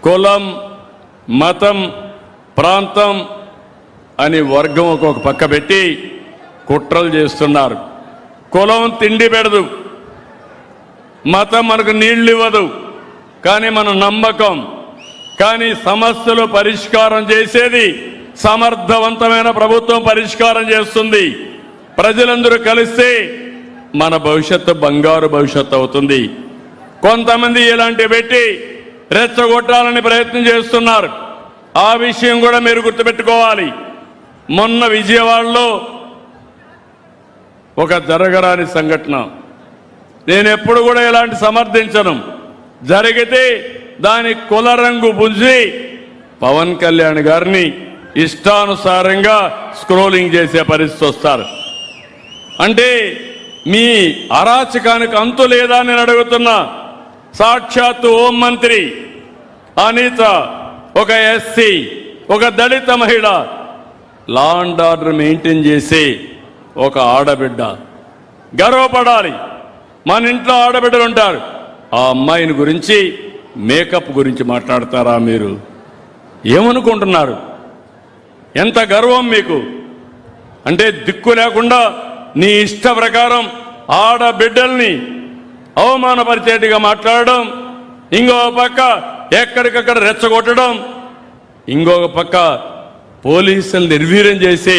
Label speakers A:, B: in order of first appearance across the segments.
A: కులం, మతం, ప్రాంతం అని వర్గం ఒక్కొక్క పక్క పెట్టి కుట్రలు చేస్తున్నారు. కులం తిండి పెడదు, మతం మనకు నీళ్లు ఇవ్వదు, కానీ మన నమ్మకం. కానీ సమస్యలు పరిష్కారం చేసేది సమర్థవంతమైన ప్రభుత్వం పరిష్కారం చేస్తుంది. ప్రజలందరూ కలిస్తే మన భవిష్యత్తు బంగారు భవిష్యత్తు అవుతుంది. కొంతమంది ఇలాంటివి పెట్టి రెచ్చగొట్టాలని ప్రయత్నం చేస్తున్నారు. ఆ విషయం కూడా మీరు గుర్తుపెట్టుకోవాలి. మొన్న విజయవాడలో ఒక జరగరాని సంఘటన. నేను ఎప్పుడు కూడా ఇలాంటి సమర్థించను. జరిగితే దాని కుల రంగు పుంజి పవన్ కళ్యాణ్ గారిని ఇష్టానుసారంగా స్క్రోలింగ్ చేసే పరిస్థితి వస్తారు. అంటే మీ అరాచకానికి అంతు లేదా నేను అడుగుతున్నా. సాక్షాత్తు హోంమంత్రి అనిత, ఒక ఎస్సీ, ఒక దళిత మహిళ, లా అండ్ ఆర్డర్ మెయింటైన్ చేసే ఒక ఆడబిడ్డ. గర్వపడాలి. మన ఇంట్లో ఆడబిడ్డలు ఉంటారు. ఆ అమ్మాయిని గురించి, మేకప్ గురించి మాట్లాడతారా మీరు? ఏమనుకుంటున్నారు? ఎంత గర్వం మీకు? అంటే దిక్కు లేకుండా నీ ఇష్ట ప్రకారం ఆడబిడ్డల్ని అవమానపరిచేట్టుగా మాట్లాడడం, ఇంకొక పక్క ఎక్కడికక్కడ రెచ్చగొట్టడం, ఇంకొక పక్క పోలీసులు నిర్వీర్యం చేసి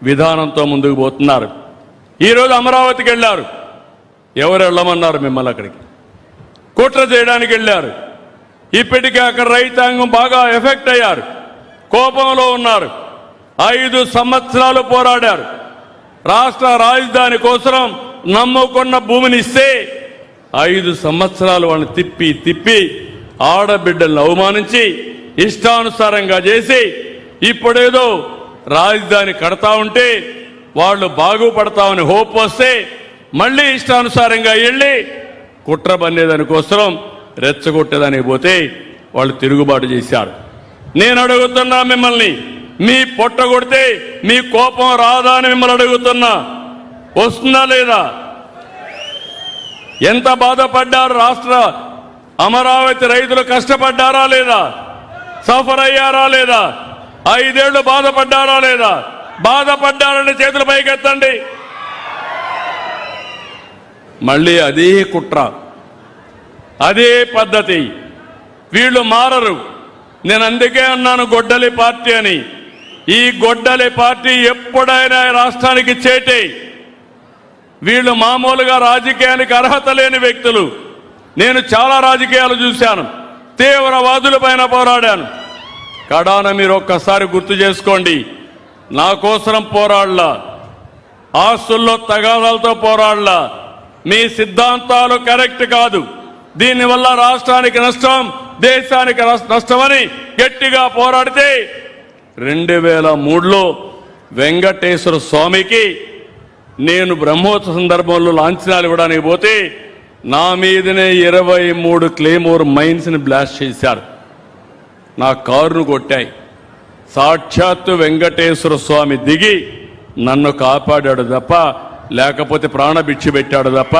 A: విధానంతో ముందుకు పోతున్నారు. ఈరోజు అమరావతికి వెళ్ళారు. ఎవరు వెళ్ళమన్నారు మిమ్మల్ని? అక్కడికి కుట్ర చేయడానికి వెళ్ళారు. ఇప్పటికే అక్కడ రైతాంగం బాగా ఎఫెక్ట్ అయ్యారు, కోపంలో ఉన్నారు. 5 సంవత్సరాలు పోరాడారు. రాష్ట్ర రాజధాని కోసం నమ్ముకున్న భూమిని ఇస్తే 5 సంవత్సరాలు వాళ్ళని తిప్పి తిప్పి ఆడబిడ్డలను అవమానించి ఇష్టానుసారంగా చేసి ఇప్పుడేదో రాజధాని కడతా ఉంటే వాళ్ళు బాగుపడతామని హోప్ వస్తే మళ్ళీ ఇష్టానుసారంగా వెళ్ళి కుట్ర బన్నేదానికోసం రెచ్చగొట్టేదానికి పోతే వాళ్ళు తిరుగుబాటు చేశారు. నేను అడుగుతున్నా మిమ్మల్ని, మీ పొట్ట కొడితే మీ కోపం రాదా అని మిమ్మల్ని అడుగుతున్నా. వస్తుందా లేదా? ఎంత బాధపడ్డారు? రాష్ట్ర అమరావతి రైతులు కష్టపడ్డారా లేదా? సఫర్ అయ్యారా లేదా? 5 ఏళ్లు బాధపడ్డారా లేదా? బాధపడ్డారని చేతుల పైకెత్తండి. మళ్ళీ అదే కుట్ర, అదే పద్ధతి. వీళ్ళు మారరు. నేను అందుకే అన్నాను గొడ్డలి పార్టీ అని. ఈ గొడ్డలి పార్టీ ఎప్పుడైనా రాష్ట్రానికి చేటే. వీళ్ళు మామూలుగా రాజకీయానికి అర్హత లేని వ్యక్తులు. నేను చాలా రాజకీయాలు చూశాను, తీవ్రవాదుల పైన పోరాడాను. కడాన మీరు ఒక్కసారి గుర్తు చేసుకోండి. నా కోసం పోరాడలా, ఆస్తుల్లో తగాదాలతో పోరాడలా. మీ సిద్ధాంతాలు కరెక్ట్ కాదు, దీనివల్ల రాష్ట్రానికి నష్టం, దేశానికి నష్టమని గట్టిగా పోరాడితే 2003లో వెంకటేశ్వర స్వామికి నేను బ్రహ్మోత్సవ సందర్భంలో లాంఛనాలు ఇవ్వడానికి పోతే నా మీదనే 23 క్లేమోర్ మైన్స్ని బ్లాస్ట్ చేశారు. నా కారును కొట్టాయి. సాక్షాత్తు వెంకటేశ్వర స్వామి దిగి నన్ను కాపాడాడు తప్ప, లేకపోతే ప్రాణభిక్ష పెట్టాడు తప్ప